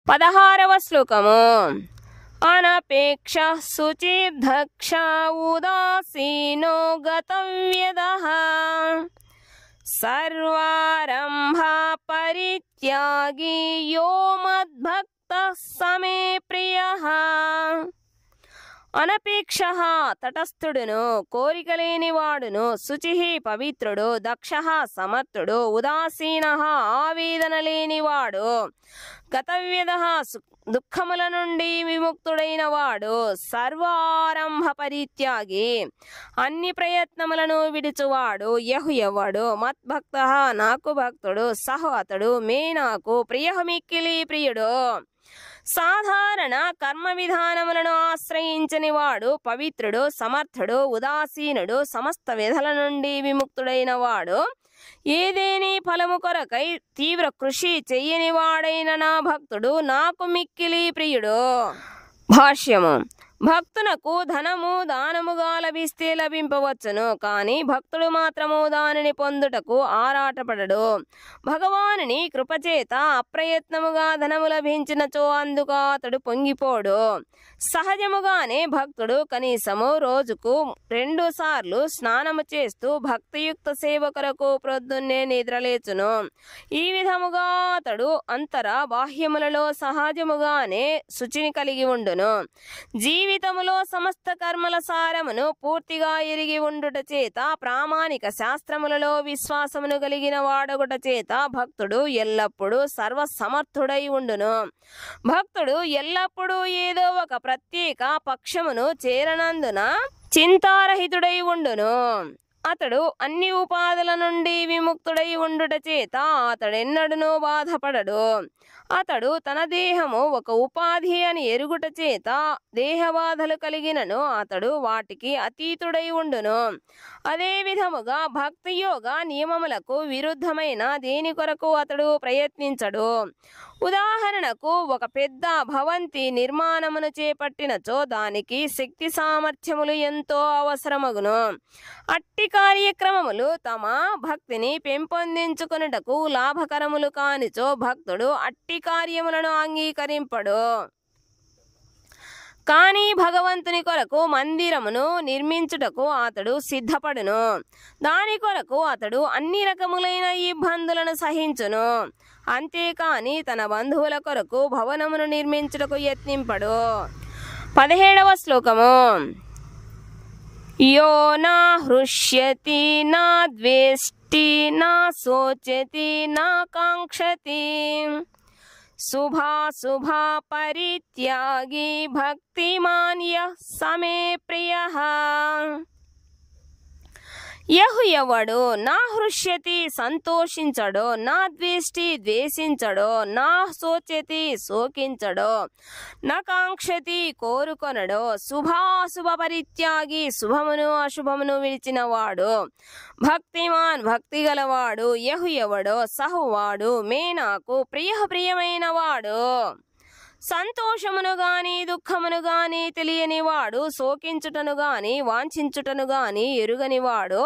16వ శ్లోకము. అనపేక్ష శుచిర్దక్ష ఉదాసీనో గతవ్యదః సర్వారంభ పరిత్యాగి యో మద్భక్తః సమే ప్రియః. అనపేక్ష తటస్థుడును, కోరికలేనివాడును, శుచి పవిత్రుడు, దక్ష సమర్థుడు, ఉదాసీన ఆవేదన లేనివాడు, గతవ్యద దుఃఖముల నుండి విముక్తుడైన వాడు, సర్వారంభ పరిత్యాగి అన్ని ప్రయత్నములను విడుచువాడు, ఎవడు మద్భక్త నాకు భక్తుడు, సహ అతడు మే నాకు ప్రియ మిక్కిలి ప్రియుడు. సాధారణ కర్మ విధానములను ఆశ్రయించని వాడు, పవిత్రుడు, సమర్థుడు, ఉదాసీనుడు, సమస్త వ్యధల నుండి విముక్తుడైన వాడు, ఏదేని ఫలము కొరకై తీవ్ర కృషి చెయ్యని వాడైన నా భక్తుడు నాకు మిక్కిలి ప్రియుడు. భాష్యము. భక్తునకు ధనము దానముగా లభిస్తే లభింపవచ్చును, కానీ భక్తుడు మాత్రము దానిని పొందుటకు ఆరాటపడడు. భగవానుని కృపచేత అప్రయత్నముగా ధనము లభించినచో అందుకు అతడు పొంగిపోడు. సహజముగానే భక్తుడు కనీసము రోజుకు 2 సార్లు స్నానము చేస్తూ భక్తియుక్త సేవ కొరకు ప్రొద్దున్నే నిద్రలేచును. ఈ విధముగా అతడు అంతర బాహ్యములలో సహజముగానే శుచిని కలిగి ఉండును. జీవితములో సమస్త కర్మల సారమును పూర్తిగా ఎరిగి ఉండుట చేత, ప్రామాణిక శాస్త్రములలో విశ్వాసమును కలిగిన వాడగుట చేత భక్తుడు ఎల్లప్పుడూ సర్వసమర్థుడై ఉండును. భక్తుడు ఎల్లప్పుడూ ఏదో ఒక ప్రత్యేక పక్షమును చేరనందున చింతారహితుడై ఉండును. అతడు అన్ని ఉపాధుల నుండి విముక్తుడై ఉండుట చేత అతడెన్నడూనూ బాధపడడు. అతడు తన దేహము ఒక ఉపాధి అని ఎరుగుట చేత దేహబాధలు కలిగినను అతడు వాటికి అతీతుడై ఉండును. అదే విధముగా భక్తి యోగ నియమములకు విరుద్ధమైన దేని కొరకు అతడు ప్రయత్నించడు. ఉదాహరణకు ఒక పెద్ద భవంతి నిర్మాణమును చేపట్టినచో దానికి శక్తి సామర్థ్యములు ఎంతో అవసరమగును. అట్టి కార్యక్రమములు తమ భక్తిని పెంపొందించుకొనుటకు లాభకరములు కానిచో భక్తుడు అట్టి కార్యములను అంగీకరింపడు. కానీ భగవంతుని కొరకు మందిరమును నిర్మించుటకు అతడు సిద్ధపడును. దాని కొరకు అతడు అన్ని రకములైన ఇబ్బందులను సహించును. అంతేకాని తన బంధువుల కొరకు భవనమును నిర్మించుటకు యత్నింపడు. 17వ శ్లోకము. యో నా హృష్యతి నా ద్వేష్టి నా శోచతి నా కాంక్షతి శుభా పరిత్యాగి భక్తిమాన్ యః సమే ప్రియః. ఎవడు నా హృష్యతి సంతోషించడో, నా ద్వేష్టి ద్వేషించడో, నా శోచతి శోకించడో, నా కాంక్షతి కోరుకొనడో, శుభాశుభ పరిత్యాగి శుభమును అశుభమును విడిచినవాడు, భక్తిమాన్ భక్తి గలవాడు, ఎవడో సహువాడు మే నాకు ప్రియమైన వాడు. సంతోషమును గాని దుఃఖమును గాని తెలియనివాడు, శోకించుటను గాని వాంఛించుటను గాని ఎరుగనివాడు,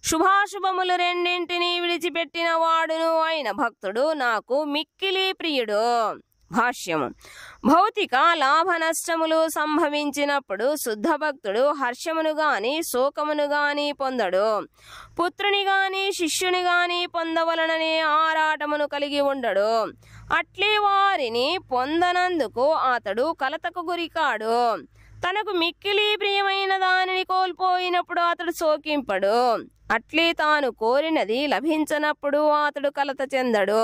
శుభాశుభములు రెండింటినీ విడిచిపెట్టిన వాడును అయిన భక్తుడు నాకు మిక్కిలి ప్రియుడు. భాష్యము. భౌతిక లాభ నష్టములు సంభవించినప్పుడు శుద్ధ భక్తుడు హర్షమును గాని శోకమును గాని పొందడు. పుత్రుని గాని శిష్యుని గాని పొందవలననే ఆరాటమును కలిగి ఉండడు. అట్లే వారిని పొందనందుకు అతడు కలతకు గురికాడు. తనకు మిక్కిలి ప్రియమైన దానిని కోల్పోయినప్పుడు అతడు శోకింపడు. అట్లే తాను కోరినది లభించనప్పుడు అతడు కలత చెందడు.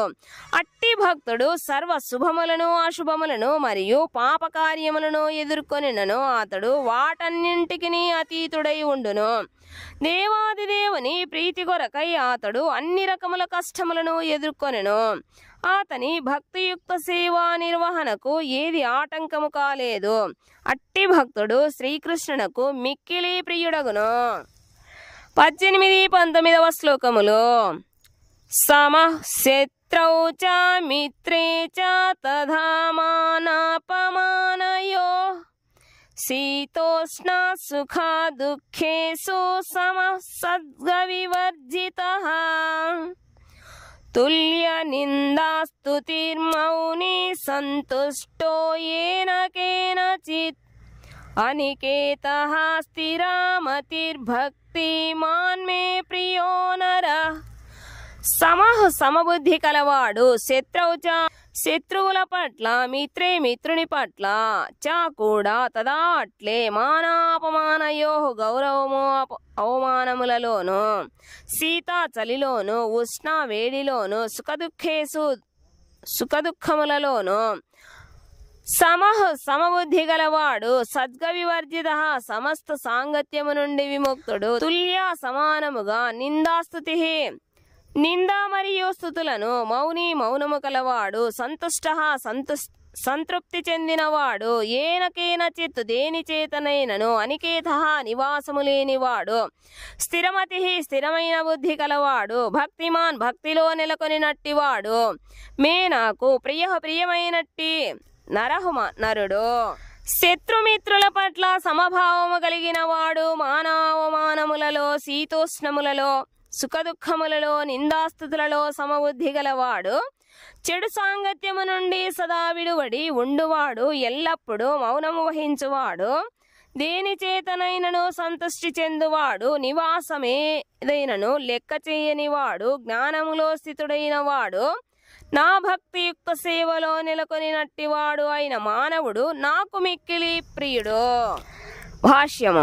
అట్టి భక్తుడు సర్వ శుభములను అశుభములను మరియు పాపకార్యములను ఎదుర్కొనినను అతడు వాటన్నింటికి అతీతుడై ఉండును. దేవాది దేవుని ప్రీతి కొరకై అతడు అన్ని రకముల కష్టములను ఎదుర్కొనెను. అతని భక్తియుక్త సేవా నిర్వహణకు ఏది ఆటంకము కాలేదు. అట్టి భక్తుడు శ్రీకృష్ణునకు మిక్కిలి ప్రియుడగును. 18-19వ శ్లోకములు. సమః శత్రౌ చ మిత్రే చ తథా మానాపమానయోః శీతోష్ణ సుఖ దుఃఖేషు సమః సద్వివర్జితః తుల్య నిందాస్తుతిర్మౌని సంతుష్టో ఏన కేనచిత్ అనికేతః స్థిరమతిర్భక్తిమాన్ మే ప్రియో నరః. సమబుద్ధి కలవాడు శత్రువుల పట్ల మిత్రుని పట్ల చ కూడా తదా అట్లే మానాపమానయో గౌరవము అవమానములలోను శీత చలిలోను ఉష్ణ వేడిలోను సుఖదుఖములలోను సమబుద్ధి గలవాడు సద్గ వివర్జిత సమస్త సాంగత్యము నుండి విముక్తుడు. తుల్య సమానముగా నిందాస్తుతి నింద మరియు స్తుతులను మౌనము కలవాడు. సంతుష్ట సంతృప్తి చెందినవాడు. ఏనకేనచిత్ దేని చేతనైనను. అనికేత నివాసము లేనివాడు. స్థిరమతి స్థిరమైన బుద్ధి కలవాడు. భక్తిమాన్ భక్తిలో నెలకొనినట్టివాడు. మే నాకు ప్రియమైనట్టి నరుడు. శత్రుమిత్రుల పట్ల సమభావము కలిగిన వాడు. మానవమానములలో శీతోష్ణములలో సుఖదుఖములలో నిందాస్తుతులలో సమబుద్ధి గలవాడు. చెడు సాంగత్యము నుండి సదా విడువడి ఉండువాడు. ఎల్లప్పుడూ మౌనము వహించువాడు. దేని చేతనైనను సంతుష్టి చెందువాడు. నివాసమేదైనను లెక్క చేయనివాడు. జ్ఞానములో స్థితుడైన వాడు. నా భక్తియుక్త సేవలో నెలకొనినట్టివాడు అయిన మానవుడు నాకు మిక్కిలి ప్రియుడు. భాష్యము.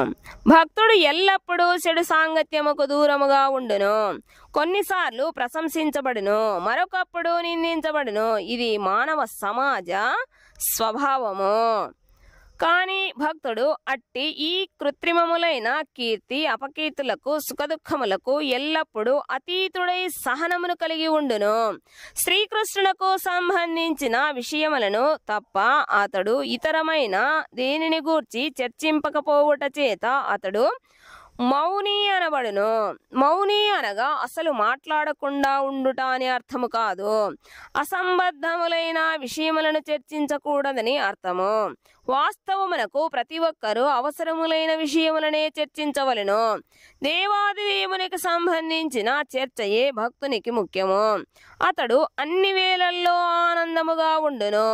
భక్తుడు ఎల్లప్పుడూ చెడు సాంగత్యముకు దూరముగా ఉండును. కొన్నిసార్లు ప్రశంసించబడును, మరొకప్పుడు నిందించబడును. ఇది మానవ సమాజ స్వభావము. కాని భక్తుడు అట్టి ఈ కృత్రిమములైన కీర్తి అపకీర్తులకు సుఖదుఖములకు ఎల్లప్పుడూ అతీతుడై సహనమును కలిగి ఉండును. శ్రీకృష్ణునకు సంబంధించిన విషయములను తప్ప అతడు ఇతరమైన దేనిని గూర్చి చర్చింపకపోవుట చేత అతడు మౌని అనబడును. మౌని అనగా అసలు మాట్లాడకుండా ఉండుట అని అర్థము కాదు. అసంబద్ధములైన విషయములను చర్చించకూడదని అర్థము. వాస్తవమునకు ప్రతి ఒక్కరూ అవసరములైన విషయములనే చర్చించవలెను. దేవాది దేవునికి సంబంధించిన చర్చయే భక్తునికి ముఖ్యము. అతడు అన్ని వేళల్లో ఆనందముగా ఉండును.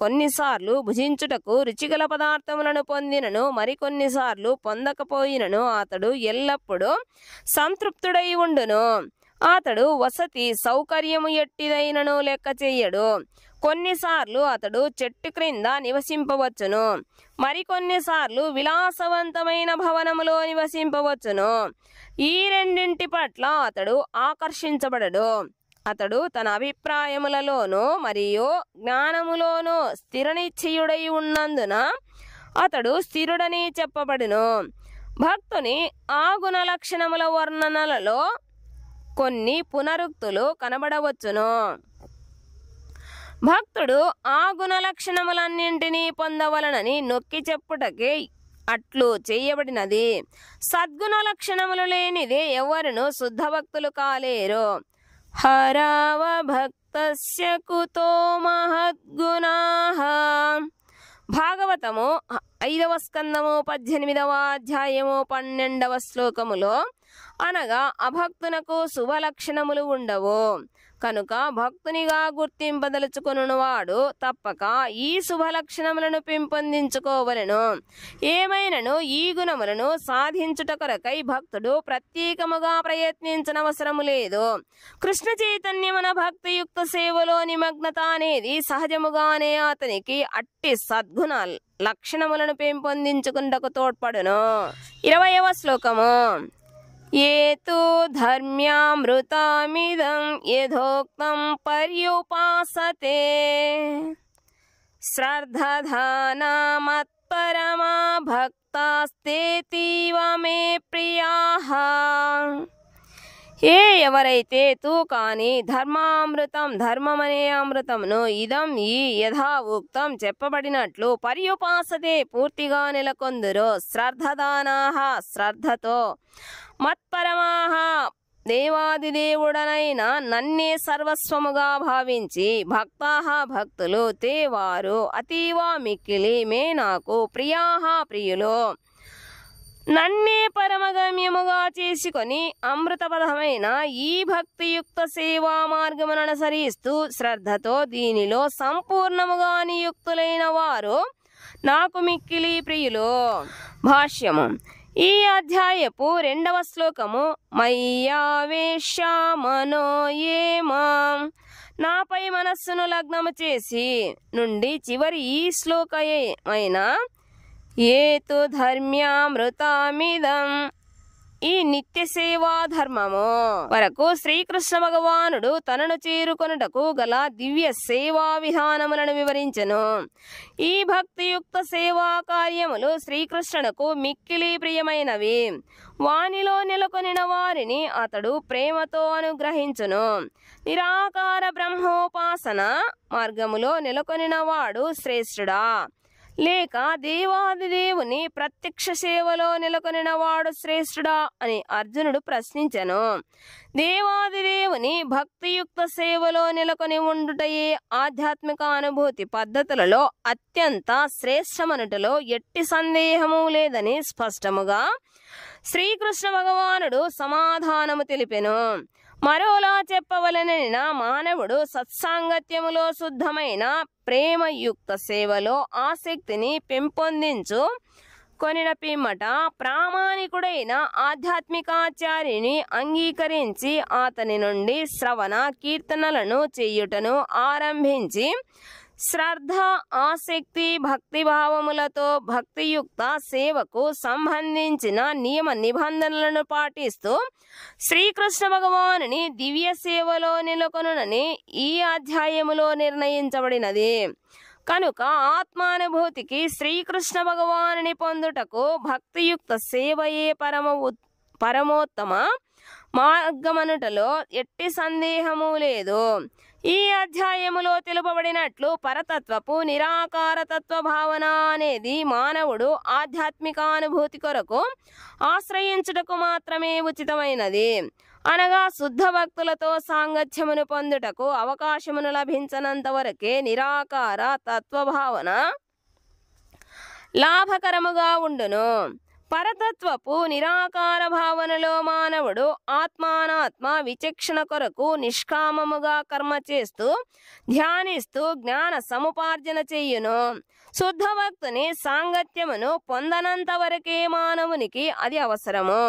కొన్నిసార్లు భుజించుటకు రుచిగల పదార్థములను పొందినను, మరికొన్నిసార్లు పొందకపోయినను అతడు ఎల్లప్పుడూ సంతృప్తుడై ఉండును. అతడు వసతి సౌకర్యము ఎట్టిదైనను లెక్క చెయ్యడు. కొన్నిసార్లు అతడు చెట్టు క్రింద నివసింపవచ్చును, మరికొన్నిసార్లు విలాసవంతమైన భవనములో నివసింపవచ్చును. ఈ రెండింటి పట్ల అతడు ఆకర్షించబడడు. అతడు తన అభిప్రాయములలోనూ మరియు జ్ఞానములోనూ స్థిరనిశ్చయుడై ఉన్నందున అతడు స్థిరుడని చెప్పబడును. భక్తుని ఆ గుణ లక్షణముల వర్ణనలలో కొన్ని పునరుక్తులు కనబడవచ్చును. భక్తుడు ఆ గుణ లక్షణములన్నింటినీ పొందవలనని నొక్కి చెప్పుటకే అట్లు చేయబడినది. సద్గుణ లక్షణములు లేనిదే ఎవరును శుద్ధ భక్తులు కాలేరు. హరావ భక్తస్య కుతో మహద్గుణాః. భాగవతము 5వ స్కందము 18వ అధ్యాయము 12వ శ్లోకములో అనగా అభక్తునకు శుభ లక్షణములు ఉండవు. కనుక భక్తునిగా గుర్తింపదలుచుకున్నవాడు తప్పక ఈ శుభ లక్షణములను పెంపొందించుకోవలెను. ఏమైనను ఈ గుణములను సాధించుట కొరకై భక్తుడు ప్రత్యేకముగా ప్రయత్నించనవసరము లేదు. కృష్ణ చైతన్యమున భక్తియుక్త సేవలో నిమగ్నత అనేది సహజముగానే అతనికి అట్టి సద్గుణ లక్షణములను పెంపొందించుకుంటకు తోడ్పడును. 20వ శ్లోకము. ఏతు ధర్మ్యామృతమిదం యథోక్తం పర్యుపాసతే శ్రద్ధధానా మత్పరమా భక్తాస్తేతీవ మే ప్రియాః. ఎవరైతే తూ కాని ధర్మమనే అమృతమును ఇదం ఈ యథా ఉక్తం చెప్పబడినట్లు పర్యుపాసతే పూర్తిగా నెలకొందురు. శ్రద్ధదానాః శ్రద్ధతో, మత్పరమాః దేవాదిదేవుడనైన నన్నే సర్వస్వముగా భావించి, భక్తాః భక్తులు, తే వారు అతీవ మిక్కిలి మే నాకు ప్రియాః ప్రియులు. నన్నే పరమగమ్యముగా చేసుకొని అమృతపదమైన ఈ భక్తియుక్త సేవా మార్గమును అనుసరిస్తూ శ్రద్ధతో దీనిలో సంపూర్ణముగా నియుక్తులైన వారు నాకు మిక్కిలి ప్రియులు. భాష్యము. ఈ అధ్యాయపు 2వ శ్లోకము మయ్యావేశ్య మనో ఏ మాం, నాపై మనస్సును లగ్నము చేసి నుండి చివరి ఈ శ్లోకమైన ఏతు ధర్మ్యామృతమిదం, ఈ నిత్య సేవా ధర్మము వరకు శ్రీకృష్ణ భగవానుడు తనను చేరుకొనుటకు గల దివ్య సేవా విధానములను వివరించెను. ఈ భక్తియుక్త సేవా కార్యములు శ్రీకృష్ణునకు మిక్కిలి ప్రియమైనవి. వానిలో నెలకొనిన వారిని అతడు ప్రేమతో అనుగ్రహించును. నిరాకార బ్రహ్మోపాసన మార్గములో నెలకొనిన వాడు శ్రేష్ఠుడా, లేక దేవాదిదేవుని ప్రత్యక్ష సేవలో నెలకొనిన వాడు శ్రేష్ఠుడా అని అర్జునుడు ప్రశ్నించెను. దేవాదిదేవుని భక్తియుక్త సేవలో నెలకొని ఉండుటయే ఆధ్యాత్మిక అనుభూతి పద్ధతులలో అత్యంత శ్రేష్టమనుటలో ఎట్టి సందేహము లేదని స్పష్టముగా శ్రీకృష్ణ భగవానుడు సమాధానము తెలిపెను. మరోలా చెప్పవలెననిన మానవుడు సత్సాంగత్యములో శుద్ధమైన ప్రేమయుక్త సేవలో ఆసక్తిని పెంపొందించు కొనిన పిమ్మట ప్రామాణికుడైన ఆధ్యాత్మికాచార్యుని అంగీకరించి అతని నుండి శ్రవణ కీర్తనలను చేయుటను ఆరంభించి శ్రద్ధ, ఆసక్తి, భక్తిభావములతో భక్తియుక్త సేవకు సంబంధించిన నియమ నిబంధనలను పాటిస్తూ శ్రీకృష్ణ భగవానుని దివ్య సేవలో నెలకొనునని ఈ అధ్యాయములో నిర్ణయించబడినది. కనుక ఆత్మానుభూతికి శ్రీకృష్ణ భగవానుని పొందుటకు భక్తియుక్త సేవయే పరమోత్తమ మార్గమనుటలో ఎట్టి సందేహము లేదు. ఈ అధ్యాయములో తెలుపబడినట్లు పరతత్వపు నిరాకారతత్వ భావన అనేది మానవుడు ఆధ్యాత్మికానుభూతి కొరకు ఆశ్రయించుటకు మాత్రమే ఉచితమైనది. అనగా శుద్ధ భక్తులతో సాంగత్యమును పొందుటకు అవకాశమును లభించనంత వరకే నిరాకార తత్వభావన లాభకరముగా ఉండును. పరతత్వపు నిరాకార భావనలో మానవుడు ఆత్మానాత్మ విచక్షణ కొరకు నిష్కామముగా కర్మ చేస్తూ ధ్యానిస్తూ జ్ఞాన సముపార్జన చెయ్యును. శుద్ధ భక్తుని సాంగత్యమును పొందనంత వరకే మానవునికి అది అవసరము.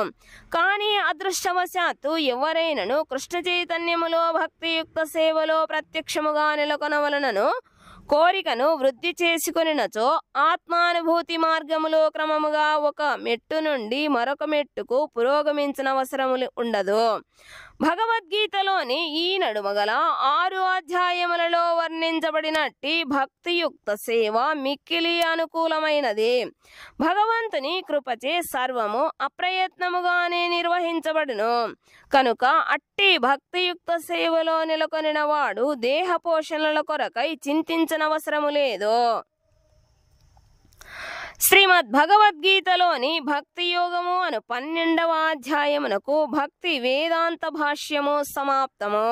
కానీ అదృష్టవశాత్తు ఎవరైనను కృష్ణ చైతన్యములో భక్తియుక్త సేవలో ప్రత్యక్షముగా నెలకొనవలనను కోరికను వృద్ధి చేసుకొనినచో ఆత్మానుభూతి మార్గములో క్రమముగా ఒక మెట్టు నుండి మరొక మెట్టుకు పురోగమించనవసరము ఉండదు. భగవద్గీతలోని ఈ నడుమగల 6 అధ్యాయములలో వర్ణించబడినట్టి భక్తియుక్త సేవ మిక్కిలి అనుకూలమైనది. భగవంతుని కృపచే సర్వము అప్రయత్నముగానే నిర్వహించబడును. కనుక అట్టి భక్తియుక్త సేవలో నెలకొనిన వాడు దేహ పోషణల కొరకై చింతించనవసరము లేదు. శ్రీమద్ భగవద్గీతలోని భక్తి యోగము అను 12వ అధ్యాయమునకు భక్తి వేదాంత భాష్యము సమాప్తము.